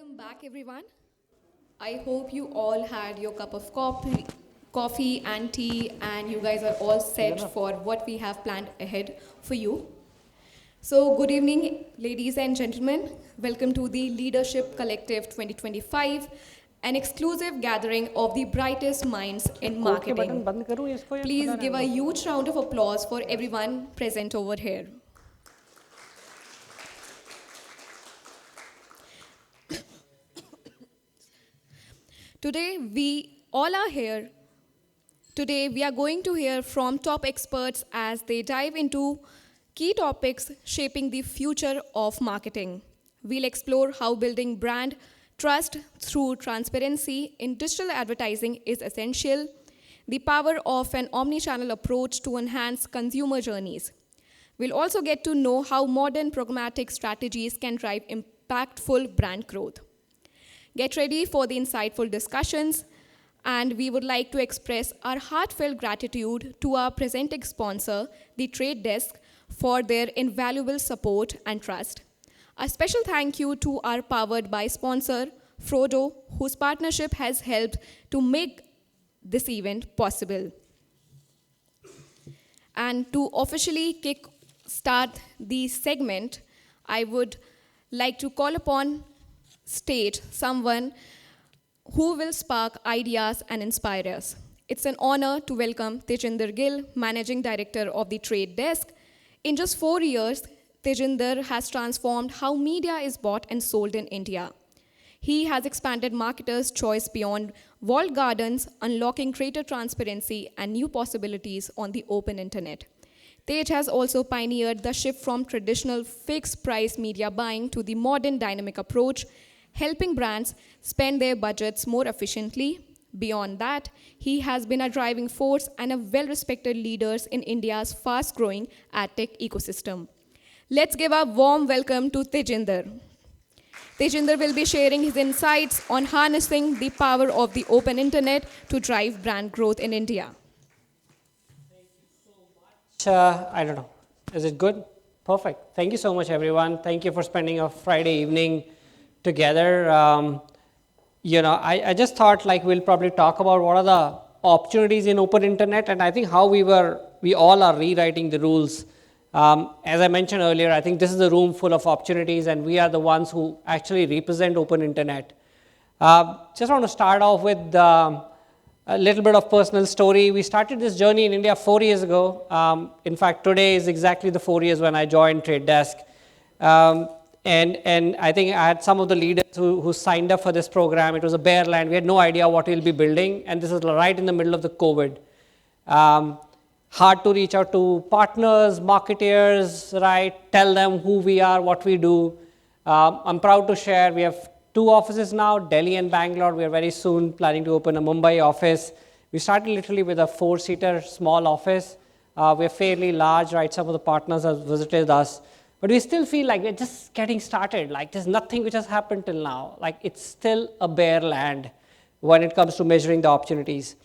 Welcome back, everyone. I hope you all had your cup of coffee and tea, and you guys are all set for what we have planned ahead for you. So, good evening, ladies and gentlemen. Welcome to the Leadership Collective 2025, an exclusive gathering of the brightest minds in marketing. Please give a huge round of applause for everyone present over here. Today, we all are here. Today, we are going to hear from top experts as they dive into key topics shaping the future of marketing. We'll explore how building brand trust through transparency in digital advertising is essential, the power of an omni-channel approach to enhance consumer journeys. We'll also get to know how modern programmatic strategies can drive impactful brand growth. Get ready for the insightful discussions, and we would like to express our heartfelt gratitude to our presenting sponsor, the Trade Desk, for their invaluable support and trust. A special thank you to our powered by sponsor, Frodo, whose partnership has helped to make this event possible. And to officially start the segment, I would like to call upon stage someone who will spark ideas and inspire us. It's an honor to welcome Tejinder Gill, Managing Director of the Trade Desk. In just 4 years, Tejinder has transformed how media is bought and sold in India. He has expanded marketers' choice beyond walled gardens, unlocking greater transparency and new possibilities on the open internet. Tej has also pioneered the shift from traditional fixed-price media buying to the modern dynamic approach, helping brands spend their budgets more efficiently. Beyond that, he has been a driving force and a well-respected leader in India's fast-growing ad tech ecosystem. Let's give a warm welcome to Tejinder. Tejinder will be sharing his insights on harnessing the power of the open internet to drive brand growth in India. I don't know. Is it good? Perfect. Thank you so much, everyone. Thank you for spending a Friday evening together. I just thought we'll probably talk about what are the opportunities in open internet, and I think how we all are rewriting the rules. As I mentioned earlier, I think this is a room full of opportunities, and we are the ones who actually represent open internet. Just want to start off with a little bit of personal story. We started this journey in India 4 years ago. In fact, today is exactly the 4 years when I joined Trade Desk. And I think I had some of the leaders who signed up for this program. It was a bare land. We had no idea what we'll be building. And this is right in the middle of the COVID. Hard to reach out to partners, marketeers, right? Tell them who we are, what we do. I'm proud to share we have 2 offices now, Delhi and Bangalore. We are very soon planning to open a Mumbai office. We started literally with a 4-seater small office. We're fairly large, right? Some of the partners have visited us. But we still feel like we're just getting started. There's nothing which has happened till now. It's still a bare land when it comes to measuring the opportunities.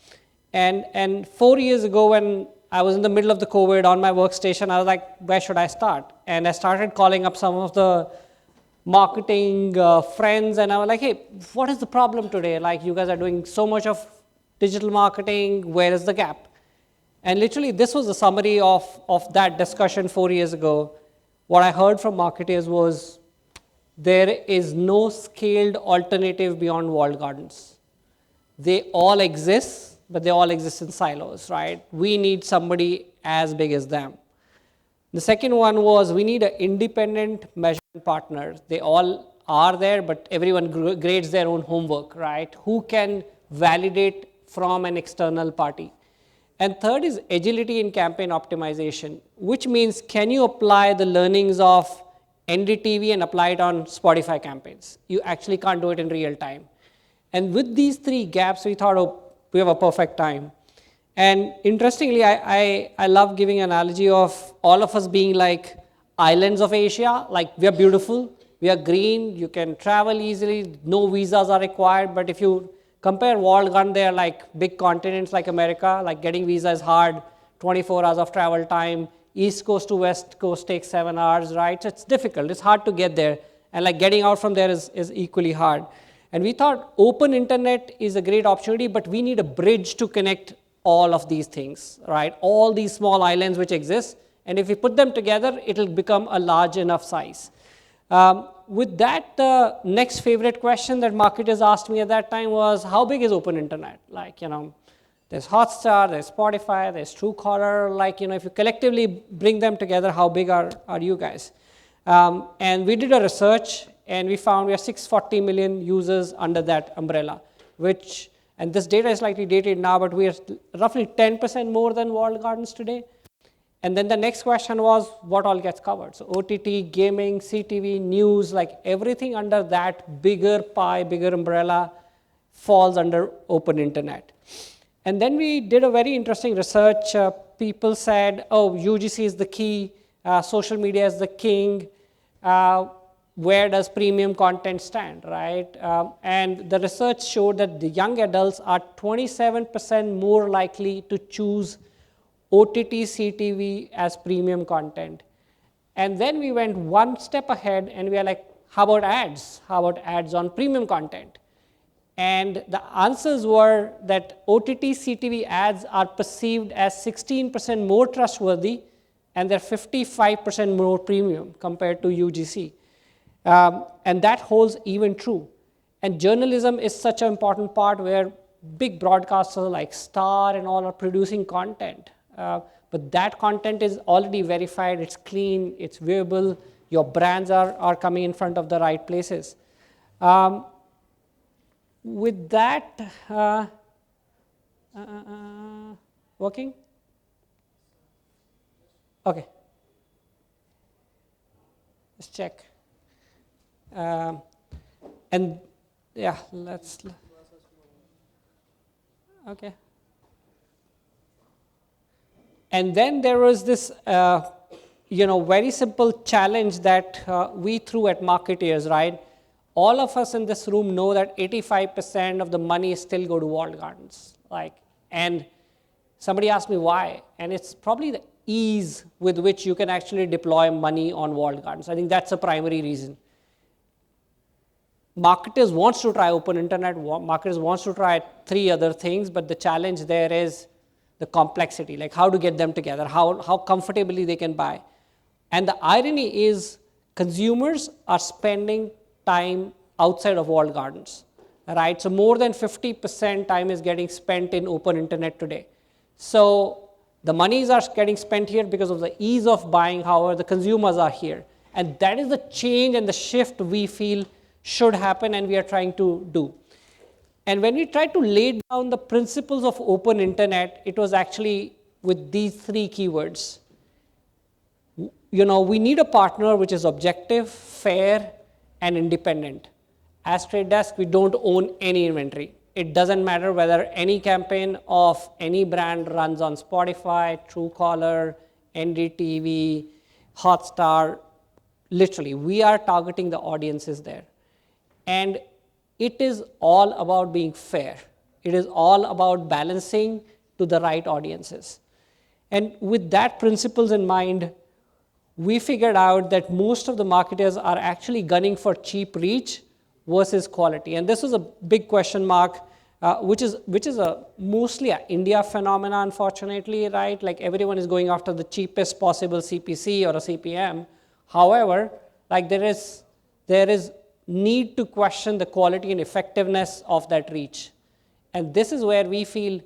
And 4 years ago, when I was in the middle of the COVID on my workstation, I was like, where should I start? And I started calling up some of the marketing friends, and I was like, hey, what is the problem today? You guys are doing so much of digital marketing. Where is the gap? And literally, this was the summary of that discussion 4 years ago. What I heard from marketers was there is no scaled alternative beyond walled gardens. They all exist, but they all exist in silos, right? We need somebody as big as them. The second one was we need an independent measurement partner. They all are there, but everyone grades their own homework, right? Who can validate from an external party? And third is agility in campaign optimization, which means can you apply the learnings of NDTV and apply it on Spotify campaigns? You actually can't do it in real time. And with these 3 gaps, we thought, oh, we have a perfect time. And interestingly, I love giving an analogy of all of us being like islands of Asia. We are beautiful, we are green, you can travel easily, no visas are required. But if you compare walled garden, they are big continents like America. Getting visa is hard, 24 hours of travel time. East Coast to West Coast takes 7 hours, right? So it's difficult. It's hard to get there. and like getting out from there is equally hard. And we thought open internet is a great opportunity, but we need a bridge to connect all of these things, right? All these small islands which exist, and if we put them together, it'll become a large enough size. With that, the next favorite question that marketers asked me at that time was, how big is open internet? Like, there's Hotstar, there's Spotify, there's Truecaller. Like, if you collectively bring them together, how big are you guys? And we did a research, and we found we have 640 million users under that umbrella, and this data is slightly dated now, but we are roughly 10% more than walled gardens today. And then the next question was, what all gets covered? So OTT, gaming, CTV, news, like everything under that bigger pie, bigger umbrella falls under open internet. And then we did a very interesting research. People said, UGC is the key, social media is the king. Where does premium content stand, right? And the research showed that the young adults are 27% more likely to choose OTT, CTV as premium content. And then we went one step ahead and we are like, how about ads? How about ads on premium content? And the answers were that OTT, CTV ads are perceived as 16% more trustworthy, and they're 55% more premium compared to UGC. And that holds even true. And journalism is such an important part where big broadcasters like Star and all are producing content. But that content is already verified, it's clean, it's viewable, your brands are coming in front of the right places. With that, working? Okay. Let's check. And yeah, okay. And then there was this, very simple challenge that we threw at marketeers, right? All of us in this room know that 85% of the money still go to walled gardens. And somebody asked me why, and it's probably the ease with which you can actually deploy money on walled gardens. I think that's a primary reason. Marketers wants to try open internet, marketers wants to try 3 other things, but the challenge there is the complexity, like how to get them together, how comfortably they can buy. And the irony is consumers are spending time outside of walled gardens, right? So more than 50% time is getting spent in open internet today. So the monies are getting spent here because of the ease of buying, however, the consumers are here. And that is the change and the shift we feel should happen and we are trying to do. And when we tried to lay down the principles of open internet, it was actually with these 3 keywords. We need a partner which is objective, fair, and independent. As Trade Desk, we don't own any inventory. It doesn't matter whether any campaign of any brand runs on Spotify, Truecaller, NDTV, Hotstar. Literally, we are targeting the audiences there. And it is all about being fair. It is all about balancing to the right audiences. And with that principles in mind, we figured out that most of the marketers are actually gunning for cheap reach versus quality. And this was a big question mark, which is mostly an India phenomena, unfortunately, right? Like everyone is going after the cheapest possible CPC or a CPM. However, like there is need to question the quality and effectiveness of that reach. And this is where we feel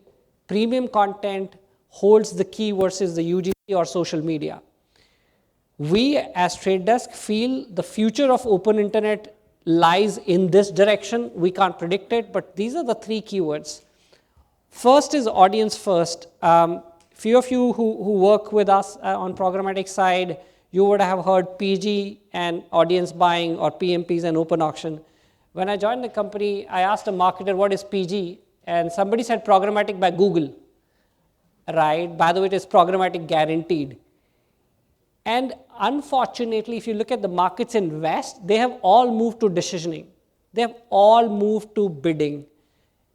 premium content holds the key versus the UGC or social media. We as Trade Desk feel the future of open internet lies in this direction. We can't predict it, but these are the 3 keywords. First is audience first. Few of you who work with us on programmatic side, you would have heard PG and audience buying or PMPs and open auction. When I joined the company, I asked a marketer, what is PG? And somebody said programmatic by Google, right? By the way, it is programmatic guaranteed. And unfortunately, if you look at the markets in West, they have all moved to decisioning. They have all moved to bidding.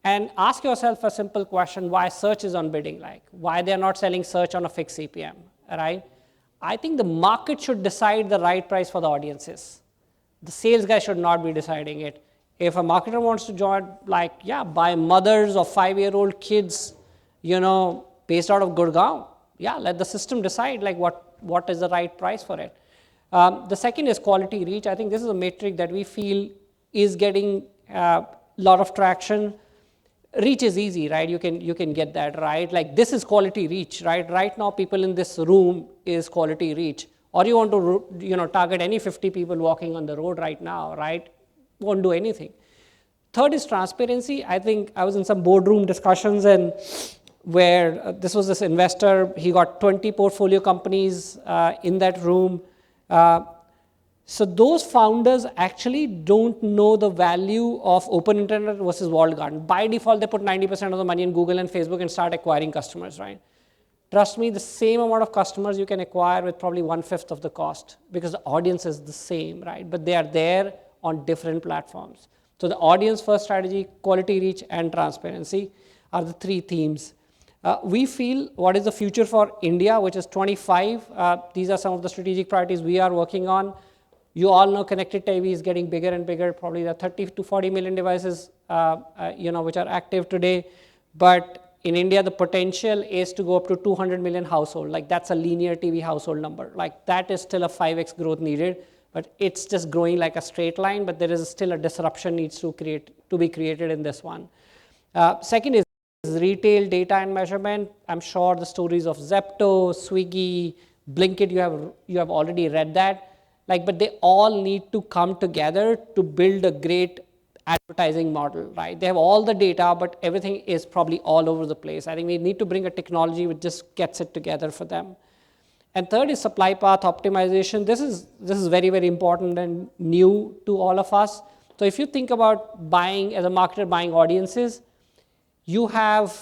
And ask yourself a simple question, why search is on bidding? Like, why they are not selling search on a fixed CPM, right? I think the market should decide the right price for the audiences. The sales guy should not be deciding it. If a marketer wants to join, like, yeah, buy mothers of 5-year-old kids, based out of Gurugram, yeah, let the system decide like what is the right price for it. The second is quality reach. I think this is a metric that we feel is getting a lot of traction. Reach is easy, right? You can get that, right? Like this is quality reach, right? Right now, people in this room is quality reach. Or you want to, target any 50 people walking on the road right now, right? Won't do anything. Third is transparency. I think I was in some boardroom discussions and where this was this investor, he got 20 portfolio companies in that room. So those founders actually don't know the value of open internet versus walled garden. By default, they put 90% of the money in Google and Facebook and start acquiring customers, right? Trust me, the same amount of customers you can acquire with probably 1/5 of the cost because the audience is the same, right? But they are there on different platforms. So the audience first strategy, quality reach, and transparency are the three themes. We feel what is the future for India, which is 25. These are some of the strategic priorities we are working on. You all know connected TV is getting bigger and bigger. Probably there are 30 to 40 million devices, which are active today. But in India, the potential is to go up to 200 million household. Like that's a linear TV household number. Like that is still a 5x growth needed, but it's just growing like a straight line. But there is still a disruption needs to be created in this one. Second is retail data and measurement. I'm sure the stories of Zepto, Swiggy, Blinkit, you have already read that. But they all need to come together to build a great advertising model, right? They have all the data, but everything is probably all over the place. I think we need to bring a technology which just gets it together for them. And third is supply path optimization. This is very, very important and new to all of us. So if you think about buying, as a marketer buying audiences, you have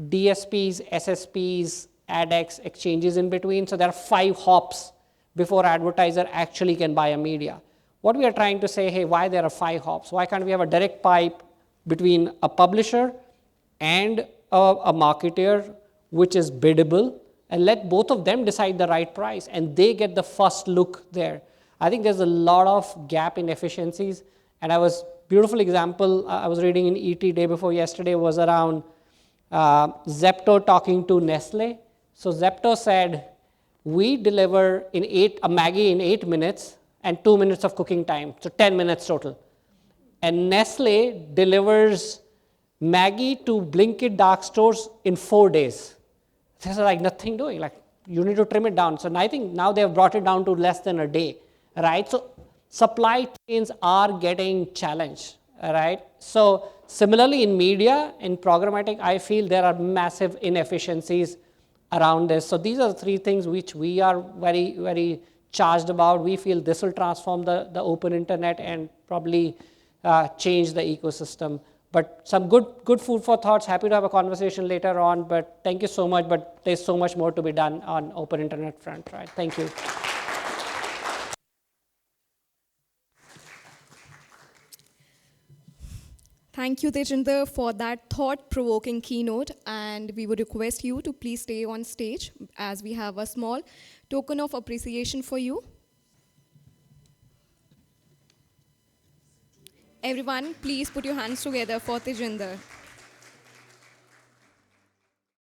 DSPs, SSPs, AdX, exchanges in between. So there are 5 hops before advertiser actually can buy a media. What we are trying to say, hey, why there are 5 hops? Why can't we have a direct pipe between a publisher and a marketer, which is biddable, and let both of them decide the right price, and they get the first look there. I think there's a lot of gap in efficiencies, and beautiful example I was reading in ET day before yesterday was around Zepto talking to Nestle. So Zepto said, we deliver a Maggie in 8 minutes and 2 minutes of cooking time, so 10 minutes total. And Nestle delivers Maggie to Blinkit dark stores in 4 days. There's like nothing doing, like you need to trim it down. So I think now they have brought it down to less than a day, right? So supply chains are getting challenged, right? So similarly in media, in programmatic, I feel there are massive inefficiencies around this. So these are the 3 things which we are very, very charged about. We feel this will transform the open internet and probably change the ecosystem. But some good food for thoughts. Happy to have a conversation later on. But thank you so much. But there's so much more to be done on open internet front, right? Thank you. Thank you, Tejinder, for that thought-provoking keynote, and we would request you to please stay on stage as we have a small token of appreciation for you. Everyone, please put your hands together for Tejinder.